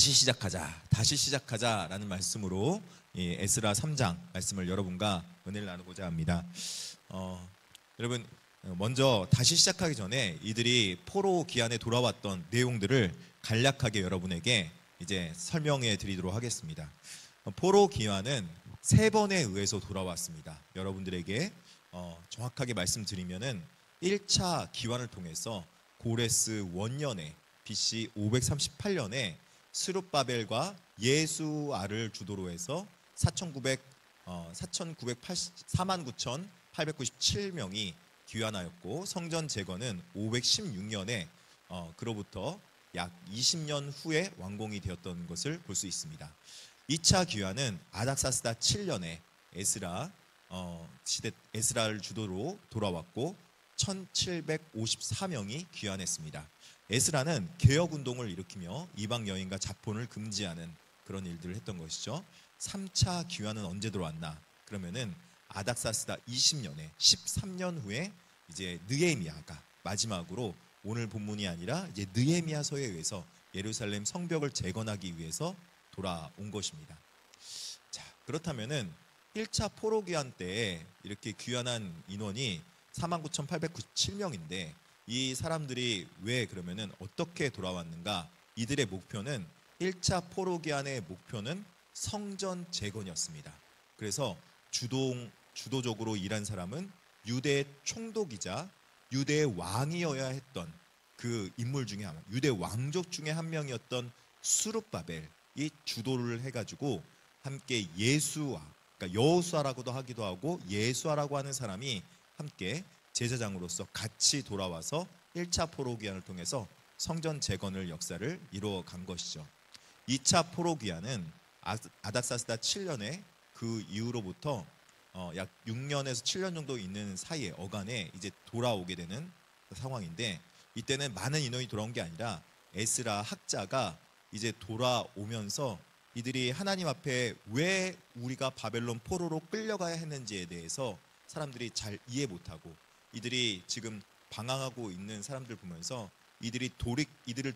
다시 시작하자, 다시 시작하자라는 말씀으로 이 에스라 3장 말씀을 여러분과 은혜를 나누고자 합니다. 여러분, 먼저 다시 시작하기 전에 이들이 포로 기한에 돌아왔던 내용들을 간략하게 여러분에게 이제 설명해 드리도록 하겠습니다. 포로 기한은 3번에 의해서 돌아왔습니다. 여러분들에게 정확하게 말씀드리면은 1차 기환을 통해서 고레스 원년에 BC 538년에 스룹바벨과 예수아를 주도로 해서 49,897명이 귀환하였고, 성전 재건은 516년에 그로부터 약 20년 후에 완공이 되었던 것을 볼 수 있습니다. 2차 귀환은 아닥사스다 7년에 에스라를 주도로 돌아왔고 1754명이 귀환했습니다. 에스라는 개혁운동을 일으키며 이방 여인과 자폰을 금지하는 그런 일들을 했던 것이죠. 3차 귀환은 언제 들어왔나? 그러면은 아닥사스다 20년에 13년 후에 이제 느헤미야가 마지막으로, 오늘 본문이 아니라 이제 느헤미야서에 의해서 예루살렘 성벽을 재건하기 위해서 돌아온 것입니다. 자, 그렇다면은 1차 포로 귀환 때 이렇게 귀환한 인원이 49,897명인데 이 사람들이 왜 그러면은 어떻게 돌아왔는가? 이들의 목표는 1차 포로 귀환의 목표는 성전 재건이었습니다. 그래서 주도적으로 일한 사람은 유대 총독이자 유대의 왕이어야 했던 그 인물 중에 한, 유대 왕족 중에 한 명이었던 스룹바벨이 주도를 해가지고 함께 예수아, 그러니까 여호수아라고도 하기도 하고 예수아라고 하는 사람이 함께 제사장으로서 같이 돌아와서 1차 포로 귀환을 통해서 성전 재건을 역사를 이루어간 것이죠. 2차 포로 귀환은 아닥사스다 7년에 그 이후로부터 약 6년에서 7년 정도 있는 사이에 어간에 이제 돌아오게 되는 상황인데, 이때는 많은 인원이 돌아온 게 아니라 에스라 학자가 이제 돌아오면서 이들이 하나님 앞에 왜 우리가 바벨론 포로로 끌려가야 했는지에 대해서 사람들이 잘 이해 못하고, 이들이 지금 방황하고 있는 사람들 보면서 이들을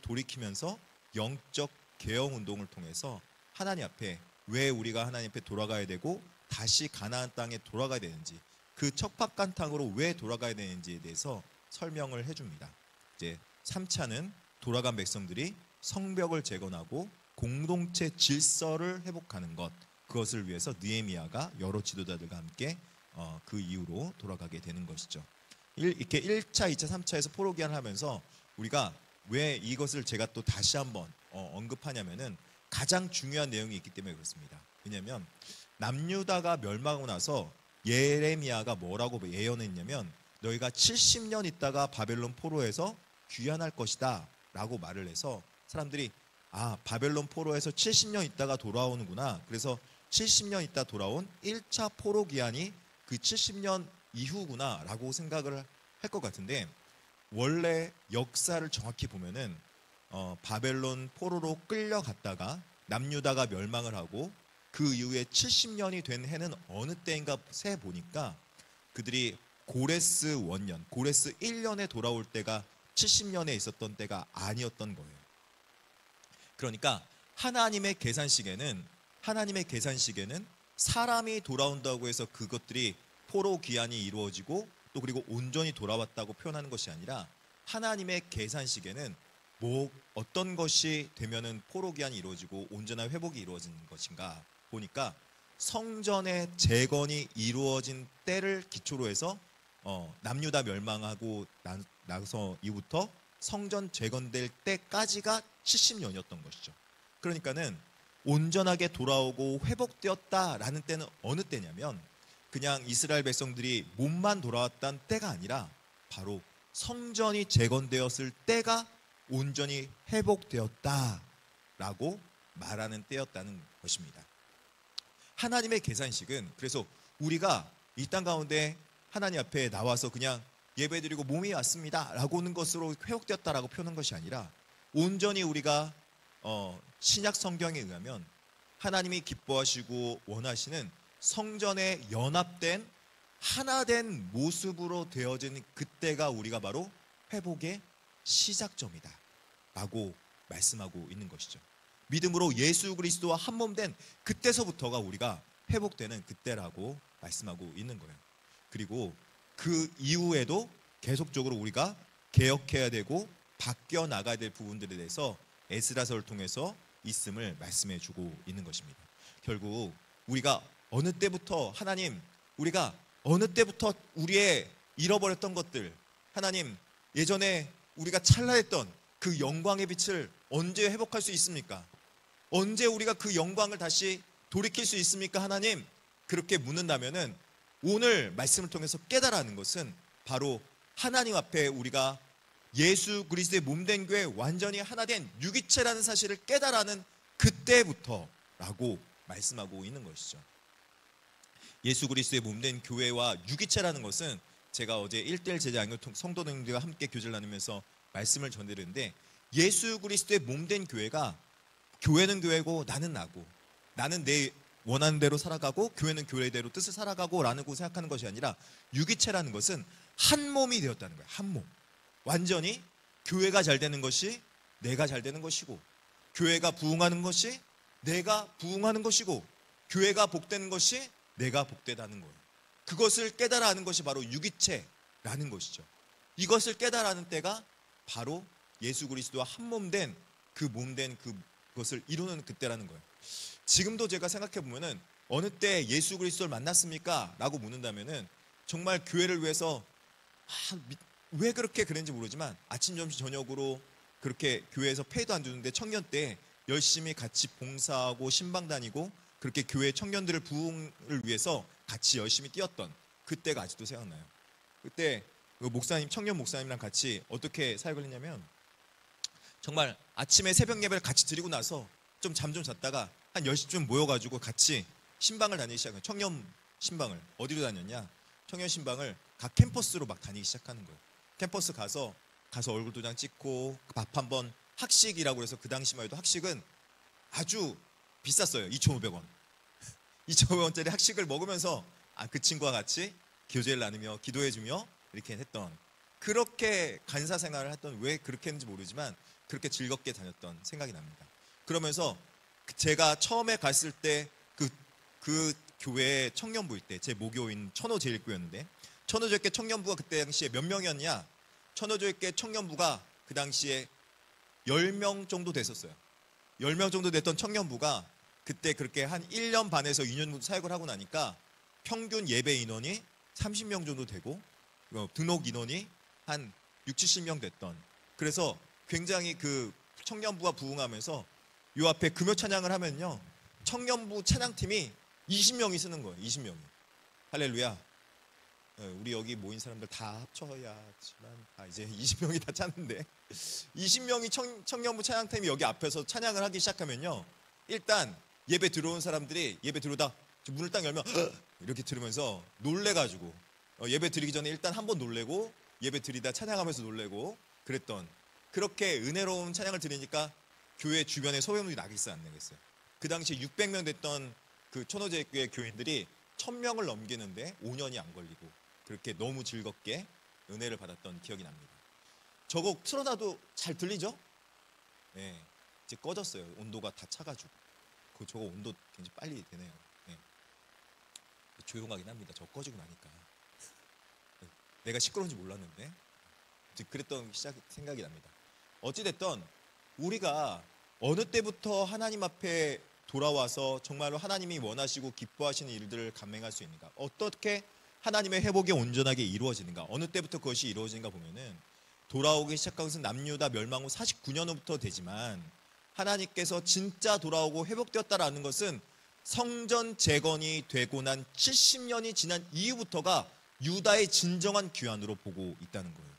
돌이키면서 영적 개혁 운동을 통해서 하나님 앞에 왜 우리가 하나님 앞에 돌아가야 되고 다시 가나안 땅에 돌아가야 되는지, 그 척박한 땅으로 왜 돌아가야 되는지에 대해서 설명을 해줍니다. 이제 3차는 돌아간 백성들이 성벽을 재건하고 공동체 질서를 회복하는 것, 그것을 위해서 느헤미야가 여러 지도자들과 함께 그 이후로 돌아가게 되는 것이죠. 이렇게 1차, 2차, 3차에서 포로 귀환을 하면서 우리가 왜 이것을 제가 또 다시 한번 언급하냐면은 가장 중요한 내용이 있기 때문에 그렇습니다. 왜냐하면 남유다가 멸망하고 나서 예레미야가 뭐라고 예언했냐면, 너희가 70년 있다가 바벨론 포로에서 귀환할 것이다 라고 말을 해서 사람들이 바벨론 포로에서 70년 있다가 돌아오는구나, 그래서 70년 있다 돌아온 1차 포로 귀환이 그 70년 이후구나 라고 생각을 할 것 같은데, 원래 역사를 정확히 보면은 바벨론 포로로 끌려갔다가 남유다가 멸망을 하고 그 이후에 70년이 된 해는 어느 때인가 세 보니까 그들이 고레스 원년, 고레스 1년에 돌아올 때가 70년에 있었던 때가 아니었던 거예요. 그러니까 하나님의 계산식에는 사람이 돌아온다고 해서 그것들이 포로 귀환이 이루어지고 또 그리고 온전히 돌아왔다고 표현하는 것이 아니라, 하나님의 계산식에는 어떤 것이 되면은 포로 귀환이 이루어지고 온전한 회복이 이루어지는 것인가 보니까, 성전의 재건이 이루어진 때를 기초로 해서 남유다 멸망하고 나서 이후부터 성전 재건될 때까지가 70년이었던 것이죠. 그러니까는 온전하게 돌아오고 회복되었다라는 때는 어느 때냐면, 그냥 이스라엘 백성들이 몸만 돌아왔다는 때가 아니라 바로 성전이 재건되었을 때가 온전히 회복되었다라고 말하는 때였다는 것입니다. 하나님의 계산식은, 그래서 우리가 이 땅 가운데 하나님 앞에 나와서 그냥 예배드리고 몸이 왔습니다 라고 하는 것으로 회복되었다라고 표현한 것이 아니라, 온전히 우리가 신약 성경에 의하면 하나님이 기뻐하시고 원하시는 성전에 연합된 하나된 모습으로 되어진 그때가 우리가 바로 회복의 시작점이다 라고 말씀하고 있는 것이죠. 믿음으로 예수 그리스도와 한 몸 된 그때서부터가 우리가 회복되는 그때라고 말씀하고 있는 거예요. 그리고 그 이후에도 계속적으로 우리가 개혁해야 되고 바뀌어 나가야 될 부분들에 대해서 에스라서를 통해서 있음을 말씀해 주고 있는 것입니다. 결국 우리가 어느 때부터 하나님, 우리가 어느 때부터 우리의 잃어버렸던 것들, 하나님 예전에 우리가 찬란했던 그 영광의 빛을 언제 회복할 수 있습니까? 언제 우리가 그 영광을 다시 돌이킬 수 있습니까? 하나님, 그렇게 묻는다면은 오늘 말씀을 통해서 깨달아는 것은 바로 하나님 앞에 우리가 예수 그리스도의 몸된 교회 완전히 하나 된 유기체라는 사실을 깨달아는 그때부터라고 말씀하고 있는 것이죠. 예수 그리스도의 몸된 교회와 유기체라는 것은 제가 어제 1:1 제자 양육 성도님들과 함께 교제를 나누면서 말씀을 전드렸는데, 예수 그리스도의 몸된 교회가, 교회는 교회고 나는 나고, 나는 내 원하는 대로 살아가고 교회는 교회대로 뜻을 살아가고 라고 생각하는 것이 아니라, 유기체라는 것은 한 몸이 되었다는 거예요. 한 몸. 완전히 교회가 잘 되는 것이 내가 잘 되는 것이고, 교회가 부흥하는 것이 내가 부흥하는 것이고, 교회가 복되는 것이 내가 복되다는 거예요. 그것을 깨달아 하는 것이 바로 유기체라는 것이죠. 이것을 깨달아 하는 때가 바로 예수 그리스도와 한 몸 된 그 몸된 그것을 이루는 그때라는 거예요. 지금도 제가 생각해 보면은 어느 때 예수 그리스도를 만났습니까? 라고 묻는다면은 정말 교회를 위해서 왜 그렇게 그랬는지 모르지만 아침 점심 저녁으로 그렇게 교회에서 페이도 안 주는데 청년 때 열심히 같이 봉사하고 신방 다니고 그렇게 교회 청년들을 부흥을 위해서 같이 열심히 뛰었던 그때가 아직도 생각나요. 그때 그 목사님, 청년 목사님이랑 같이 어떻게 사역을 했냐면, 정말 아침에 새벽 예배를 같이 드리고 나서 좀 잠 좀 잤다가 한 10시쯤 모여가지고 같이 신방을 다니기 시작해요. 청년 신방을. 어디로 다녔냐? 청년 신방을 각 캠퍼스로 막 다니기 시작하는 거예요. 캠퍼스 가서 얼굴 도장 찍고 밥 한번, 학식이라고 해서 그 당시만 해도 학식은 아주 비쌌어요. 2,500원. 2,500원짜리 학식을 먹으면서 그 친구와 같이 교제를 나누며 기도해주며 이렇게 했던, 그렇게 간사 생활을 했던, 왜 그렇게 했는지 모르지만 그렇게 즐겁게 다녔던 생각이 납니다. 그러면서 제가 처음에 갔을 때 그 교회 청년부일 때, 제 모교인 천호제일교였는데, 천호제일교 청년부가 그때 당시에 몇 명이었냐? 천호제일교 청년부가 그 당시에 10명 정도 됐었어요. 10명 정도 됐던 청년부가 그때 그렇게 한 1년 반에서 2년 정도 사역을 하고 나니까 평균 예배 인원이 30명 정도 되고 등록 인원이 한 6, 70명 됐던, 그래서 굉장히 그 청년부가 부흥하면서 요 앞에 금요 찬양을 하면요, 청년부 찬양팀이 20명이 쓰는 거예요. 20명이. 할렐루야. 우리 여기 모인 사람들 다 합쳐야지만 이제 20명이 다 찾는데 20명이 청년부 찬양팀이 여기 앞에서 찬양을 하기 시작하면요, 일단 예배 들어온 사람들이 예배 들어오다 문을 딱 열면 이렇게 들으면서 놀래가지고, 예배 드리기 전에 일단 한번 놀래고 예배 드리다 찬양하면서 놀래고 그랬던, 그렇게 은혜로운 찬양을 들으니까 교회 주변에 소외물이 나겠어요, 안 나겠어요? 그 당시 600명 됐던 그 천호제교회 교인들이 1000명을 넘기는데 5년이 안 걸리고 그렇게 너무 즐겁게 은혜를 받았던 기억이 납니다. 저거 틀어놔도 잘 들리죠? 네, 이제 꺼졌어요. 온도가 다 차가지고. 저거 온도 굉장히 빨리 되네요. 네. 조용하긴 합니다. 저거 꺼지고 나니까. 내가 시끄러운지 몰랐는데 그랬던 생각이 납니다. 어찌됐든 우리가 어느 때부터 하나님 앞에 돌아와서 정말로 하나님이 원하시고 기뻐하시는 일들을 감행할 수 있는가, 어떻게 하나님의 회복이 온전하게 이루어지는가, 어느 때부터 그것이 이루어지는가 보면은, 돌아오기 시작한 것은 남유다 멸망 후 49년 후부터 되지만 하나님께서 진짜 돌아오고 회복되었다라는 것은 성전 재건이 되고 난 70년이 지난 이후부터가 유다의 진정한 귀환으로 보고 있다는 거예요.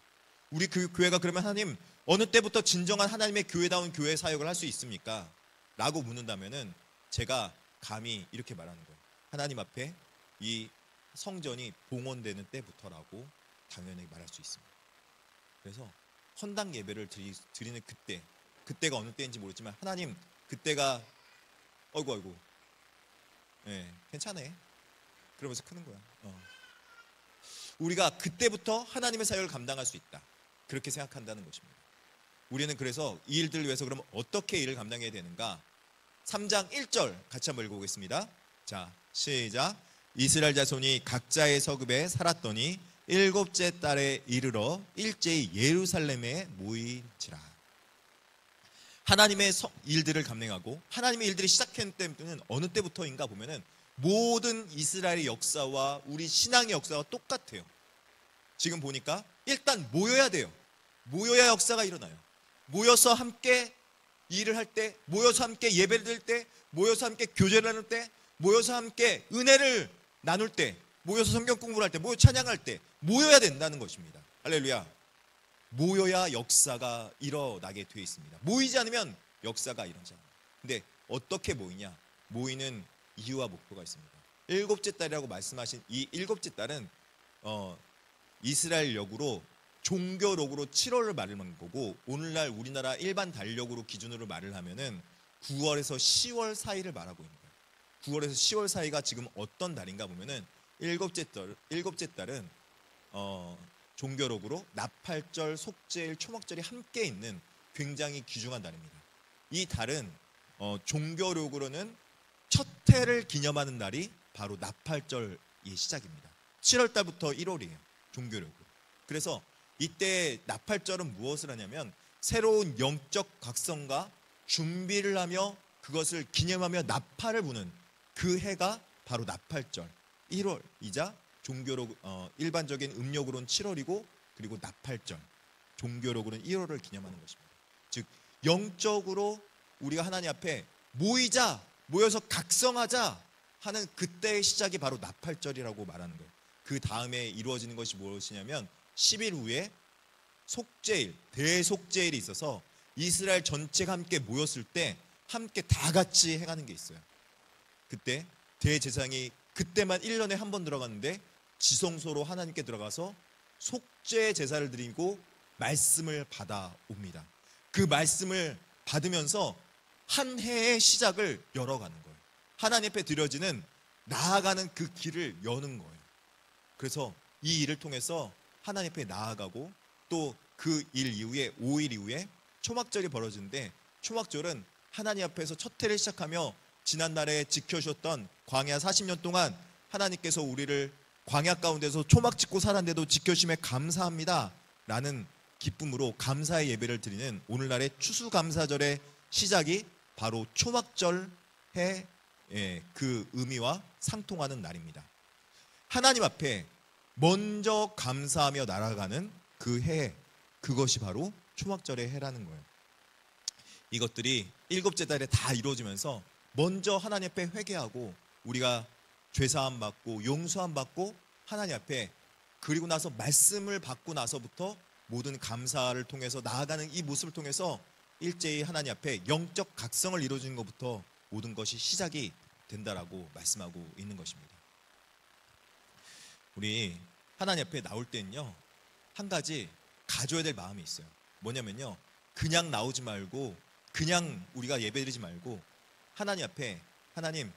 우리 그 교회가 그러면 하나님 어느 때부터 진정한 하나님의 교회다운 교회 사역을 할 수 있습니까? 라고 묻는다면은 제가 감히 이렇게 말하는 거예요. 하나님 앞에 이 성전이 봉헌되는 때부터라고 당연히 말할 수 있습니다. 그래서 헌당 예배를 드리는 그때가 어느 때인지 모르지만 하나님 그때가 어이구 네, 괜찮네 그러면서 크는 거야. 우리가 그때부터 하나님의 사역을 감당할 수 있다, 그렇게 생각한다는 것입니다. 우리는 그래서 이 일들을 위해서 그러면 어떻게 일을 감당해야 되는가, 3장 1절 같이 한번 읽어보겠습니다. 자, 시작. 이스라엘 자손이 각자의 서급에 살았더니 일곱째 달에 이르러 일제히 예루살렘에 모이지라. 하나님의 일들을 감행하고 하나님의 일들이 시작한 때는 어느 때부터인가 보면은 모든 이스라엘의 역사와 우리 신앙의 역사와 똑같아요. 지금 보니까 일단 모여야 돼요. 모여야 역사가 일어나요. 모여서 함께 일을 할 때, 모여서 함께 예배를 드릴 때, 모여서 함께 교제를 나눌 때, 모여서 함께 은혜를 나눌 때, 모여서 성경 공부를 할 때, 모여 찬양할 때 모여야 된다는 것입니다. 할렐루야. 모여야 역사가 일어나게 되어 있습니다. 모이지 않으면 역사가 일어나지 않아요. 근데 어떻게 모이냐? 모이는 이유와 목표가 있습니다. 일곱째 달이라고 말씀하신 이 일곱째 달은 이스라엘 역으로 종교력으로 7월을 말하는 거고, 오늘날 우리나라 일반 달력으로 기준으로 말을 하면은 9월에서 10월 사이를 말하고 있는 거예요. 9월에서 10월 사이가 지금 어떤 달인가 보면은 일곱째 달은 종교력으로 나팔절, 속죄일, 초막절이 함께 있는 굉장히 귀중한 달입니다. 이 달은 종교력으로는 첫 해를 기념하는 날이 바로 나팔절의 시작입니다. 7월 달부터 1월이에요. 종교력으로. 그래서 이때 나팔절은 무엇을 하냐면 새로운 영적 각성과 준비를 하며 그것을 기념하며 나팔을 부는 그 해가 바로 나팔절 1월이자 종교로 일반적인 음력으로는 7월이고, 그리고 나팔절 종교력으로는 1월을 기념하는 것입니다. 즉 영적으로 우리가 하나님 앞에 모여서 각성하자 하는 그때의 시작이 바로 나팔절이라고 말하는 거예요. 그 다음에 이루어지는 것이 무엇이냐면 10일 후에 속죄일, 대속죄일이 있어서 이스라엘 전체가 함께 모였을 때 함께 다 같이 행하는 게 있어요. 그때 대제사장이 그때만 1년에 한 번 들어갔는데 지성소로 하나님께 들어가서 속죄 제사를 드리고 말씀을 받아옵니다. 그 말씀을 받으면서 한 해의 시작을 열어가는 거예요. 하나님 앞에 드려지는 나아가는 그 길을 여는 거예요. 그래서 이 일을 통해서 하나님 앞에 나아가고, 또 그 일 이후에 5일 이후에 초막절이 벌어지는데, 초막절은 하나님 앞에서 첫 해를 시작하며 지난날에 지켜주셨던 광야 40년 동안 하나님께서 우리를 광야 가운데서 초막 짓고 살았는데도 지켜주심에 감사합니다 라는 기쁨으로 감사의 예배를 드리는 오늘날의 추수감사절의 시작이 바로 초막절의 그 의미와 상통하는 날입니다. 하나님 앞에 먼저 감사하며 날아가는 그 해, 그것이 바로 초막절의 해라는 거예요. 이것들이 일곱째 달에 다 이루어지면서 먼저 하나님 앞에 회개하고 우리가 죄사함 받고 용서함 받고 하나님 앞에, 그리고 나서 말씀을 받고 나서부터 모든 감사를 통해서 나아가는 이 모습을 통해서 일제히 하나님 앞에 영적 각성을 이루어지는 것부터 모든 것이 시작이 된다라고 말씀하고 있는 것입니다. 우리 하나님 앞에 나올 때는요, 한 가지 가져야 될 마음이 있어요. 뭐냐면요, 그냥 나오지 말고, 그냥 우리가 예배드리지 말고 하나님 앞에, 하나님,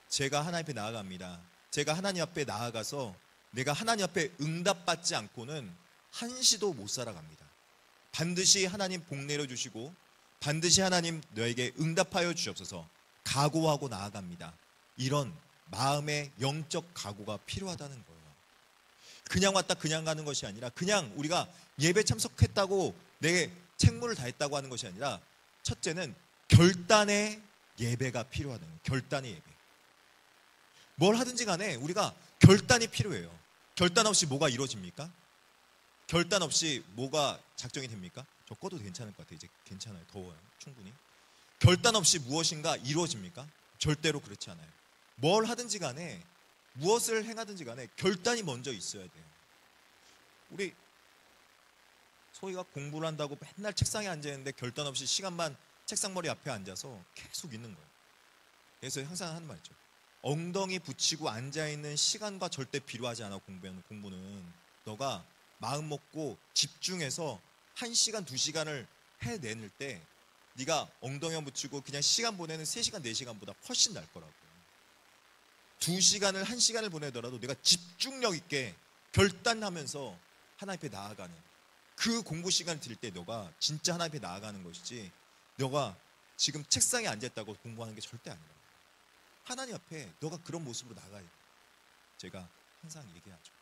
제가 하나님 앞에 나아갑니다. 제가 하나님 앞에 나아가서 내가 하나님 앞에 응답받지 않고는 한시도 못 살아갑니다. 반드시 하나님 복 내려주시고 반드시 하나님 너에게 응답하여 주옵소서, 각오하고 나아갑니다. 이런 마음의 영적 각오가 필요하다는 거예요. 그냥 왔다 그냥 가는 것이 아니라, 그냥 우리가 예배 참석했다고 내 책무를 다했다고 하는 것이 아니라, 첫째는 결단의 예배가 필요하다는 거예요. 결단의 예배. 뭘 하든지 간에 우리가 결단이 필요해요. 결단 없이 뭐가 이루어집니까? 결단 없이 뭐가 작정이 됩니까? 저 꺼도 괜찮을 것 같아요. 이제 괜찮아요. 더워요. 충분히. 결단 없이 무엇인가 이루어집니까? 절대로 그렇지 않아요. 뭘 하든지 간에, 무엇을 행하든지 간에 결단이 먼저 있어야 돼요. 우리 소희가 공부를 한다고 맨날 책상에 앉아있는데 결단 없이 시간만 책상머리 앞에 앉아서 계속 있는 거예요. 그래서 항상 하는 말 있죠. 엉덩이 붙이고 앉아있는 시간과 절대 필요하지 않아. 공부는 너가 마음 먹고 집중해서 1시간 2시간을 해낼 때 네가 엉덩이만 붙이고 그냥 시간 보내는 3시간 4시간보다 훨씬 날 거라고. 2시간을 1시간을 보내더라도 내가 집중력 있게 결단하면서 하나님 앞에 나아가는 그 공부 시간을 드릴 때 너가 진짜 하나님 앞에 나아가는 것이지, 너가 지금 책상에 앉아있다고 공부하는 게 절대 아니에요. 하나님 앞에 너가 그런 모습으로 나가야 돼. 제가 항상 얘기하죠.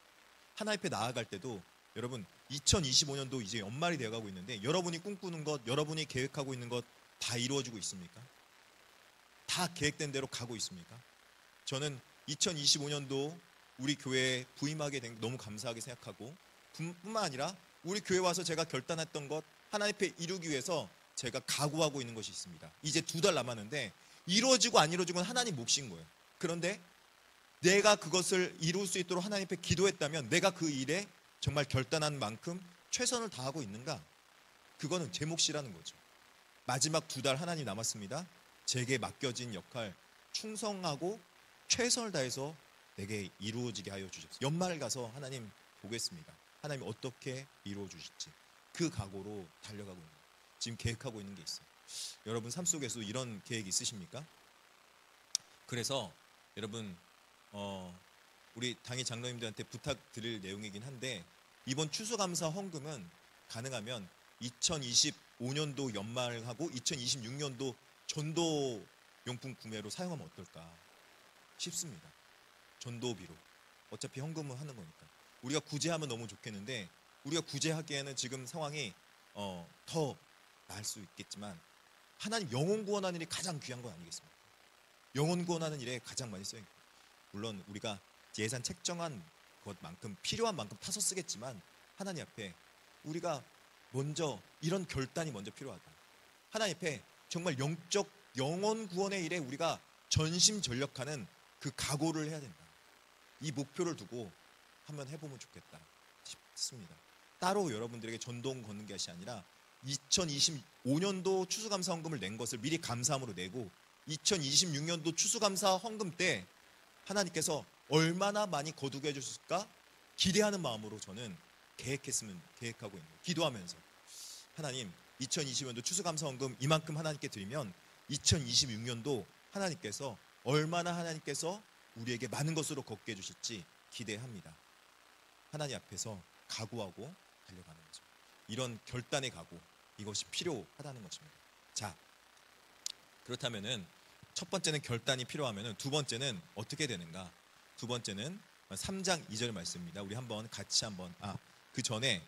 하나님 앞에 나아갈 때도 여러분 2025년도 이제 연말이 되어가고 있는데 여러분이 꿈꾸는 것, 여러분이 계획하고 있는 것 다 이루어지고 있습니까? 다 계획된 대로 가고 있습니까? 저는 2025년도 우리 교회에 부임하게 된 게 너무 감사하게 생각하고 뿐만 아니라 우리 교회 와서 제가 결단했던 것 하나님 앞에 이루기 위해서 제가 각오하고 있는 것이 있습니다. 이제 2달 남았는데 이루어지고 안 이루어지고는 하나님 몫인 거예요. 그런데 내가 그것을 이룰 수 있도록 하나님 앞에 기도했다면 내가 그 일에 정말 결단한 만큼 최선을 다하고 있는가? 그거는 제 몫이라는 거죠. 마지막 2달 하나님 남았습니다. 제게 맡겨진 역할 충성하고 최선을 다해서 내게 이루어지게 하여 주십시오. 연말 가서 하나님 보겠습니다. 하나님 어떻게 이루어 주실지 그 각오로 달려가고 있는 거예요. 지금 계획하고 있는 게 있어요. 여러분 삶 속에서 이런 계획 있으십니까? 그래서 여러분 우리 당의 장로님들한테 부탁드릴 내용이긴 한데 이번 추수감사 헌금은 가능하면 2025년도 연말하고 2026년도 전도 용품 구매로 사용하면 어떨까 싶습니다. 전도비로. 어차피 헌금은 하는 거니까. 우리가 구제하면 너무 좋겠는데 우리가 구제하기에는 지금 상황이 더 나을 수 있겠지만 하나님 영혼 구원하는 일이 가장 귀한 건 아니겠습니까? 영혼 구원하는 일에 가장 많이 써요. 물론 우리가 예산 책정한 것만큼 필요한 만큼 타서 쓰겠지만 하나님 앞에 우리가 먼저 이런 결단이 먼저 필요하다. 하나님 앞에 정말 영적 영혼 구원의 일에 우리가 전심전력하는 그 각오를 해야 된다. 이 목표를 두고 한번 해보면 좋겠다 싶습니다. 따로 여러분들에게 전동 걷는 것이 아니라 2025년도 추수감사 헌금을 낸 것을 미리 감사함으로 내고 2026년도 추수감사 헌금 때 하나님께서 얼마나 많이 거두게 해주실까 기대하는 마음으로 저는 계획하고 있는 거예요. 기도하면서 하나님 2020년도 추수감사 헌금 이만큼 하나님께 드리면 2026년도 하나님께서 얼마나 하나님께서 우리에게 많은 것으로 걷게 해주실지 기대합니다. 하나님 앞에서 각오하고 달려가는 거죠. 이런 결단의 각오 이것이 필요하다는 것입니다. 자, 그렇다면은 첫 번째는 결단이 필요하면은 두 번째는 어떻게 되는가? 두 번째는 3장 2절 말씀입니다. 우리 한번 같이 한번 그 전에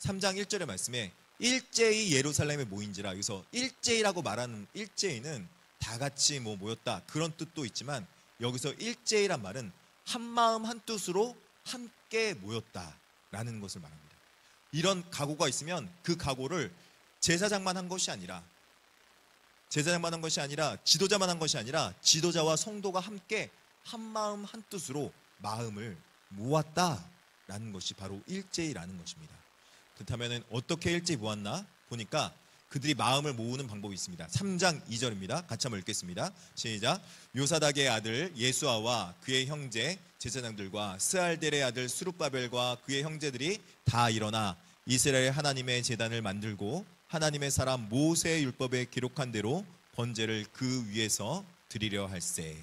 3장 1절의 말씀에 일제히 예루살렘에 모인지라. 여기서 일제히라고 말하는 일제히는 다 같이 모였다 그런 뜻도 있지만 여기서 일제히란 말은 한 마음 한 뜻으로 함께 모였다라는 것을 말합니다. 이런 각오가 있으면 그 각오를 제사장만 한 것이 아니라 지도자만 한 것이 아니라 지도자와 성도가 함께 한 마음 한 뜻으로 마음을 모았다라는 것이 바로 일제히라는 것입니다. 그렇다면 어떻게 일제히 모았나 보니까 그들이 마음을 모으는 방법이 있습니다. 3장 2절입니다. 같이 한번 읽겠습니다. 시작. 요사닥의 아들 예수아와 그의 형제 제사장들과 스알델의 아들 스룹바벨과 그의 형제들이 다 일어나 이스라엘 하나님의 제단을 만들고 하나님의 사람 모세의 율법에 기록한 대로 번제를 그 위에서 드리려 할세.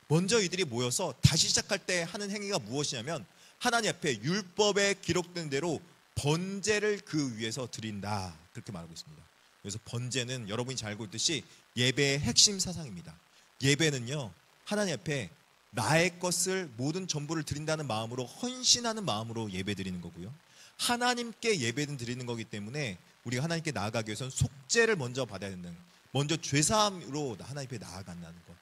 먼저 이들이 모여서 다시 시작할 때 하는 행위가 무엇이냐면 하나님 앞에 율법에 기록된 대로 번제를 그 위에서 드린다 그렇게 말하고 있습니다. 그래서 번제는 여러분이 잘 알고 있듯이 예배의 핵심 사상입니다. 예배는요 하나님 앞에 나의 것을 모든 전부를 드린다는 마음으로 헌신하는 마음으로 예배 드리는 거고요. 하나님께 예배는 드리는 거기 때문에 우리가 하나님께 나아가기 위해서는 속죄를 먼저 받아야 된다는, 먼저 죄사함으로 하나님 앞에 나아간다는 것.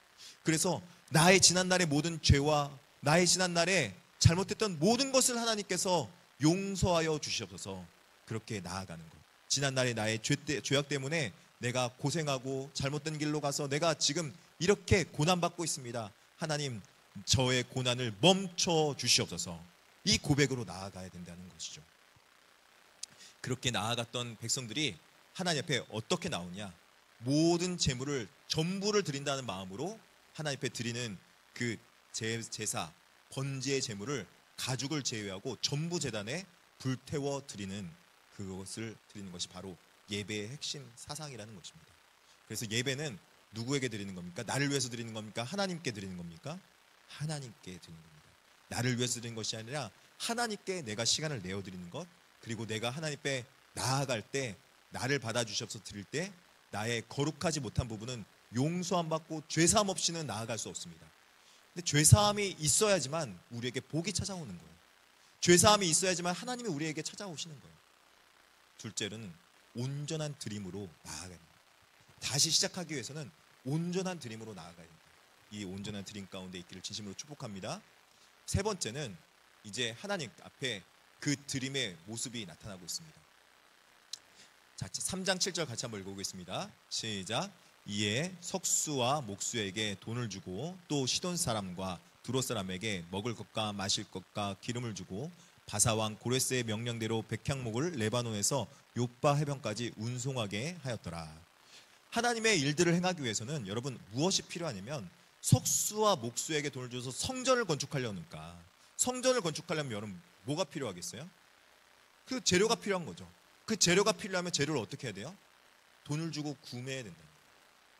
그래서 나의 지난날의 모든 죄와 나의 지난날에 잘못했던 모든 것을 하나님께서 용서하여 주시옵소서. 그렇게 나아가는 것. 지난날의 나의 죄악 때문에 내가 고생하고 잘못된 길로 가서 내가 지금 이렇게 고난받고 있습니다. 하나님 저의 고난을 멈춰 주시옵소서. 이 고백으로 나아가야 된다는 것이죠. 그렇게 나아갔던 백성들이 하나님 앞에 어떻게 나오냐, 모든 재물을 전부를 드린다는 마음으로 하나님 앞에 드리는 그 제사 번제의 재물을 가죽을 제외하고 전부 제단에 불태워 드리는 그것을 드리는 것이 바로 예배의 핵심 사상이라는 것입니다. 그래서 예배는 누구에게 드리는 겁니까? 나를 위해서 드리는 겁니까? 하나님께 드리는 겁니까? 하나님께 드리는 겁니다. 나를 위해서 드리는 것이 아니라 하나님께 내가 시간을 내어 드리는 것, 그리고 내가 하나님 앞에 나아갈 때 나를 받아주셔서 드릴 때 나의 거룩하지 못한 부분은 용서함 받고 죄사함 없이는 나아갈 수 없습니다. 근데 죄사함이 있어야지만 우리에게 복이 찾아오는 거예요. 죄사함이 있어야지만 하나님이 우리에게 찾아오시는 거예요. 둘째는 온전한 드림으로 나아가야 됩니다. 다시 시작하기 위해서는 온전한 드림으로 나아가야 됩니다. 이 온전한 드림 가운데 있기를 진심으로 축복합니다. 세 번째는 이제 하나님 앞에 그 드림의 모습이 나타나고 있습니다. 자, 3장 7절 같이 한번 읽어보겠습니다. 시작. 이에 석수와 목수에게 돈을 주고 또 시돈 사람과 두로 사람에게 먹을 것과 마실 것과 기름을 주고 바사왕 고레스의 명령대로 백향목을 레바논에서 요빠 해변까지 운송하게 하였더라. 하나님의 일들을 행하기 위해서는 여러분 무엇이 필요하냐면 석수와 목수에게 돈을 줘서 성전을 건축하려니까, 성전을 건축하려면 여러분 뭐가 필요하겠어요? 그 재료가 필요한 거죠. 그 재료가 필요하면 재료를 어떻게 해야 돼요? 돈을 주고 구매해야 된다.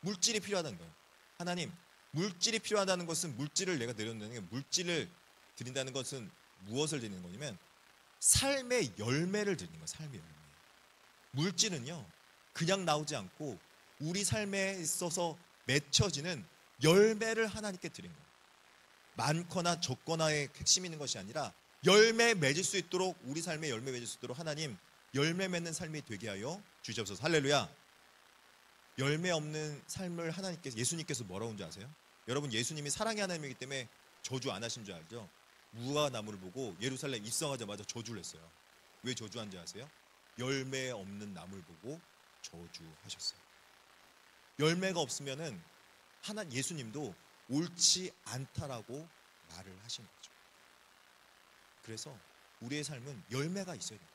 물질이 필요하다는 거예요. 하나님, 물질이 필요하다는 것은 물질을 내가 내려놓는 게, 물질을 드린다는 것은 무엇을 드리는 거냐면 삶의 열매를 드리는 거예요. 삶의 열매. 물질은요 그냥 나오지 않고 우리 삶에 있어서 맺혀지는 열매를 하나님께 드린 거예요. 많거나 적거나의 핵심이 있는 것이 아니라 열매 맺을 수 있도록, 우리 삶에 열매 맺을 수 있도록 하나님 열매 맺는 삶이 되게 하여 주시옵소서. 할렐루야. 열매 없는 삶을 하나님께서, 예수님께서 뭐라고 한지 아세요? 여러분, 예수님이 사랑의 하나님이기 때문에 저주 안 하신 줄 알죠? 무화 나무를 보고 예루살렘 입성하자마자 저주를 했어요. 왜 저주한지 아세요? 열매 없는 나무를 보고 저주하셨어요. 열매가 없으면은 예수님도 옳지 않다라고 말을 하신 거죠. 그래서 우리의 삶은 열매가 있어야 돼요.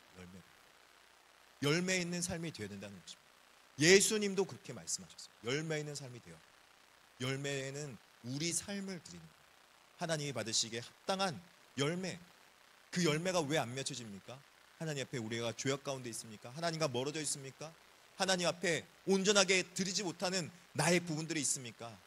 열매 있는 삶이 되어야 된다는 것입니다. 예수님도 그렇게 말씀하셨어요. 열매 있는 삶이 되어, 열매는 우리 삶을 드리는 거예요. 하나님이 받으시기에 합당한 열매. 그 열매가 왜 안 맺혀집니까? 하나님 앞에 우리가 죄악 가운데 있습니까? 하나님과 멀어져 있습니까? 하나님 앞에 온전하게 드리지 못하는 나의 부분들이 있습니까?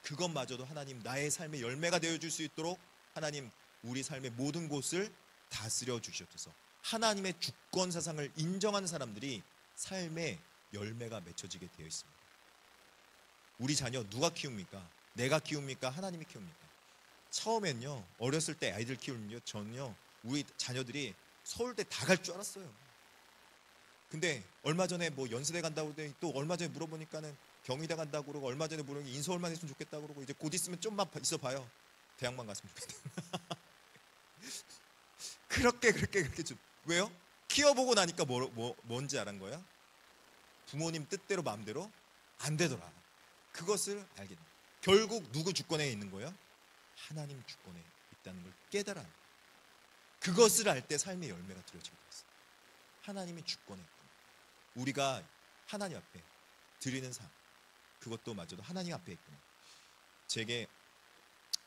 그것마저도 하나님 나의 삶의 열매가 되어줄 수 있도록 하나님 우리 삶의 모든 곳을 다스려 주시옵소서. 하나님의 주권 사상을 인정하는 사람들이 삶의 열매가 맺혀지게 되어 있습니다. 우리 자녀 누가 키웁니까? 내가 키웁니까? 하나님이 키웁니까? 처음엔요, 어렸을 때 아이들 키우면요, 저는요 우리 자녀들이 서울대 다 갈 줄 알았어요. 근데 얼마 전에 뭐 연세대 간다고 그러더니 또 얼마 전에 물어보니까는 경희대 간다고 그러고, 얼마 전에 물어보니 인서울만 했으면 좋겠다고 그러고, 이제 곧 있으면 좀만 있어 봐요. 대학만 갔으면 좋겠다. 그렇게 좀. 왜요? 키워보고 나니까 뭔지 알은 거야? 부모님 뜻대로 마음대로 안 되더라. 그것을 알게 됩니다. 결국 누구 주권에 있는 거예요? 하나님 주권에 있다는 걸 깨달아요. 그것을 알 때 삶의 열매가 드려지게 됐어요. 하나님이 주권에 있구나. 우리가 하나님 앞에 드리는 삶, 그것도 마저도 하나님 앞에 있구나. 제게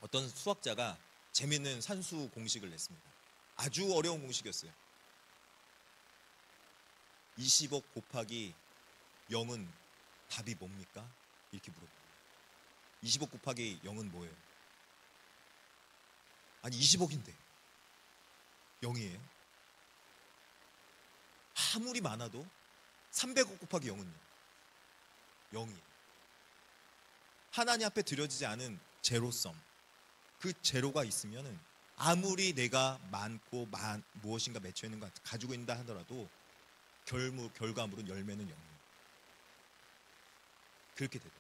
어떤 수학자가 재밌는 산수 공식을 냈습니다. 아주 어려운 공식이었어요. 20억 곱하기 0은 답이 뭡니까? 이렇게 물어봐요. 20억 곱하기 0은 뭐예요? 아니 20억인데 0이에요. 아무리 많아도 300억 곱하기 0은요 0이에요. 하나님 앞에 드려지지 않은 제로섬, 그 제로가 있으면은 아무리 내가 많고 무엇인가 맺혀 있는 것 가지고 있다 하더라도 결과물은 열매는 0이에요. 그렇게 되고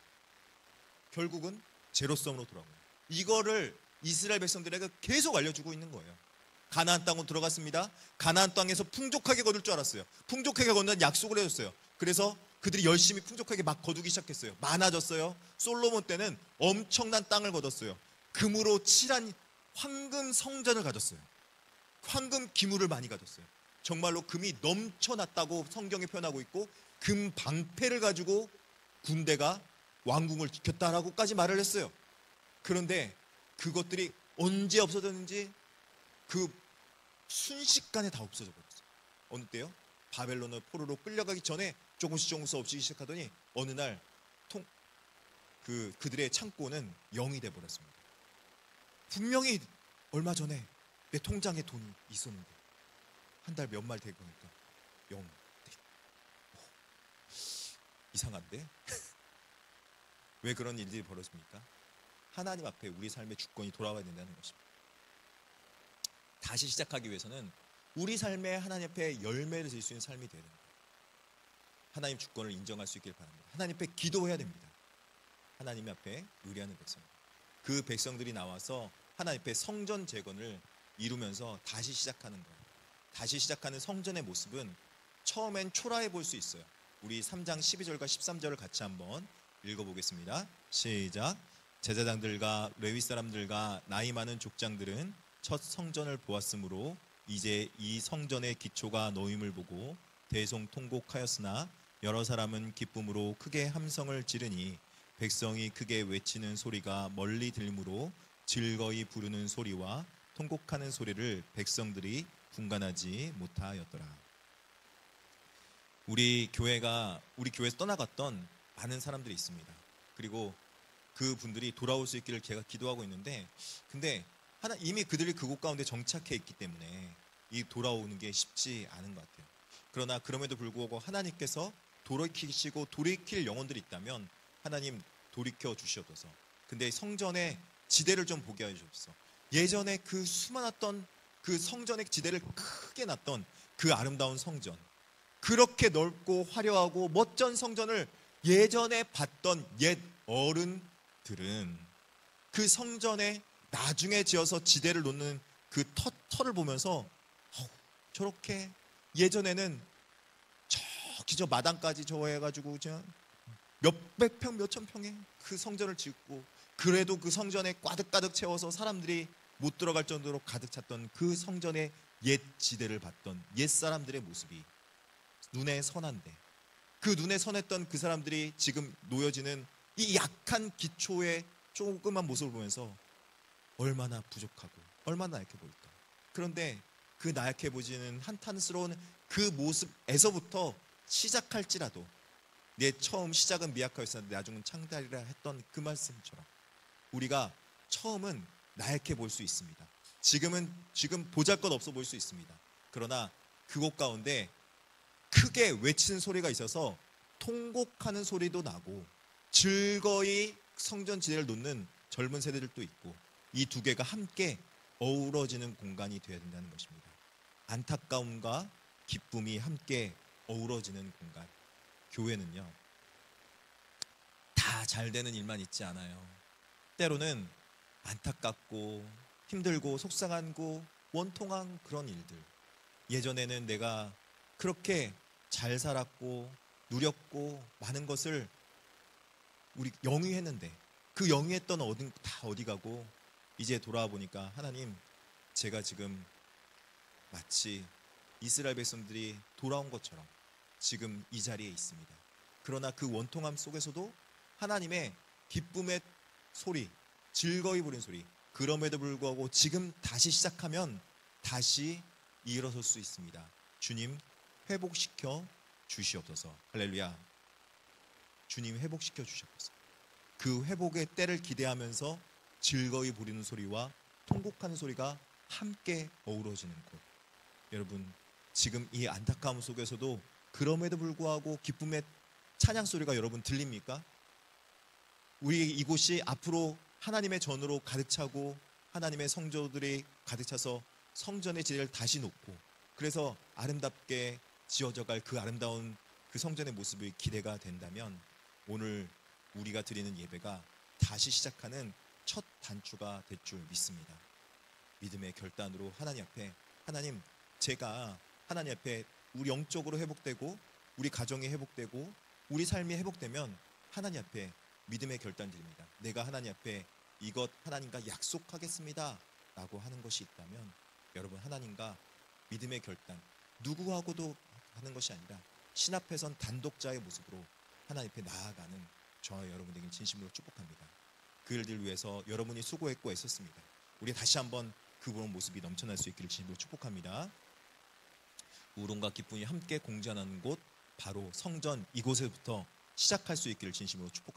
결국은 제로섬으로 돌아옵니다. 이거를 이스라엘 백성들에게 계속 알려주고 있는 거예요. 가나안 땅으로 들어갔습니다. 가나안 땅에서 풍족하게 거둘 줄 알았어요. 풍족하게 거둔다는 약속을 해줬어요. 그래서 그들이 열심히 풍족하게 막 거두기 시작했어요. 많아졌어요. 솔로몬 때는 엄청난 땅을 거뒀어요. 금으로 칠한 황금 성전을 가졌어요. 황금 기물을 많이 가졌어요. 정말로 금이 넘쳐났다고 성경에 표현하고 있고, 금 방패를 가지고 군대가 왕궁을 지켰다라고까지 말을 했어요. 그런데 그것들이 언제 없어졌는지 그 순식간에 다 없어져 버렸어요. 어느 때요? 바벨론의 포로로 끌려가기 전에 조금씩 없어지기 시작하더니 어느 날 그들의 창고는 0이 돼 버렸습니다. 분명히 얼마 전에 내 통장에 돈이 있었는데 한 달 몇 말 되고 보니까 0. 이상한데? 왜 그런 일들이 벌어집니까? 하나님 앞에 우리 삶의 주권이 돌아와야 된다는 것입니다. 다시 시작하기 위해서는 우리 삶에 하나님 앞에 열매를 질 수 있는 삶이 되어야 됩니다. 하나님 주권을 인정할 수 있길 바랍니다. 하나님 앞에 기도해야 됩니다. 하나님 앞에 의뢰하는 백성, 그 백성들이 나와서 하나님 앞에 성전 재건을 이루면서 다시 시작하는 거예요. 다시 시작하는 성전의 모습은 처음엔 초라해 볼 수 있어요. 우리 3장 12절과 13절을 같이 한번 읽어보겠습니다. 시작. 제사장들과 레위 사람들과 나이 많은 족장들은 첫 성전을 보았으므로 이제 이 성전의 기초가 놓임을 보고 대성통곡하였으나 여러 사람은 기쁨으로 크게 함성을 지르니 백성이 크게 외치는 소리가 멀리 들리므로 즐거이 부르는 소리와 통곡하는 소리를 백성들이 분간하지 못하였더라. 우리 교회에서 떠나갔던 많은 사람들이 있습니다. 그리고 그 분들이 돌아올 수 있기를 제가 기도하고 있는데, 근데 이미 그들이 그곳 가운데 정착해 있기 때문에 이 돌아오는 게 쉽지 않은 것 같아요. 그러나 그럼에도 불구하고 하나님께서 돌이키시고 돌이킬 영혼들이 있다면 하나님 돌이켜 주시옵소서. 근데 성전의 지대를 좀 보게 해주옵소서. 예전에 그 수많았던 그 성전의 지대를 크게 놨던 그 아름다운 성전, 그렇게 넓고 화려하고 멋진 성전을 예전에 봤던 옛 어른들은 그 성전에 나중에 지어서 지대를 놓는 그 터를 보면서 저렇게 예전에는 저기 저 마당까지 저 해가지고 몇백 평 몇천 평의 그 성전을 짓고, 그래도 그 성전에 가득가득 채워서 사람들이 못 들어갈 정도로 가득 찼던 그 성전의 옛 지대를 봤던 옛 사람들의 모습이 눈에 선한데, 그 눈에 선했던 그 사람들이 지금 놓여지는 이 약한 기초의 조그만 모습을 보면서 얼마나 부족하고 얼마나 나약해 보일까. 그런데 그 나약해 보이는 한탄스러운 그 모습에서부터 시작할지라도 내 처음 시작은 미약하였으나 나중은 창달이라 했던 그 말씀처럼 우리가 처음은 나약해 보일 수 있습니다. 지금 보잘것없어 보일 수 있습니다. 그러나 그곳 가운데 크게 외치는 소리가 있어서 통곡하는 소리도 나고 즐거이 성전 지대를 놓는 젊은 세대들도 있고, 이 두 개가 함께 어우러지는 공간이 되어야 된다는 것입니다. 안타까움과 기쁨이 함께 어우러지는 공간. 교회는요, 다 잘 되는 일만 있지 않아요. 때로는 안타깝고 힘들고 속상하고 원통한 그런 일들, 예전에는 내가 그렇게 잘 살았고 누렸고 많은 것을 우리 영위했는데 그 영위했던 어디 가고 이제 돌아와 보니까 하나님, 제가 지금 마치 이스라엘 백성들이 돌아온 것처럼 지금 이 자리에 있습니다. 그러나 그 원통함 속에서도 하나님의 기쁨의 소리, 즐거이 부르는 소리, 그럼에도 불구하고 지금 다시 시작하면 다시 일어설 수 있습니다. 주님 회복시켜 주시옵소서. 할렐루야. 주님 회복시켜 주시옵소서. 그 회복의 때를 기대하면서 즐거이 부르는 소리와 통곡하는 소리가 함께 어우러지는 곳. 여러분, 지금 이 안타까움 속에서도 그럼에도 불구하고 기쁨의 찬양 소리가 여러분 들립니까? 우리 이곳이 앞으로 하나님의 전으로 가득 차고 하나님의 성도들이 가득 차서 성전의 지대를 다시 놓고, 그래서 아름답게 지어져갈 그 아름다운 그 성전의 모습이 기대가 된다면 오늘 우리가 드리는 예배가 다시 시작하는 첫 단추가 될 줄 믿습니다. 믿음의 결단으로 하나님 앞에, 하나님, 제가 하나님 앞에 우리 영적으로 회복되고 우리 가정이 회복되고 우리 삶이 회복되면 하나님 앞에 믿음의 결단 드립니다. 내가 하나님 앞에 이것 하나님과 약속하겠습니다 라고 하는 것이 있다면 여러분, 하나님과 믿음의 결단, 누구하고도 하는 것이 아니라 신 앞에선 단독자의 모습으로 하나님 앞에 나아가는 저와 여러분 되길 진심으로 축복합니다. 그 일들 위해서 여러분이 수고했고 애썼습니다. 우리 다시 한번 그 부러운 모습이 넘쳐날 수 있기를 진심으로 축복합니다. 우롱과 기쁨이 함께 공존하는 곳, 바로 성전 이곳에부터 시작할 수 있기를 진심으로 축복합니다.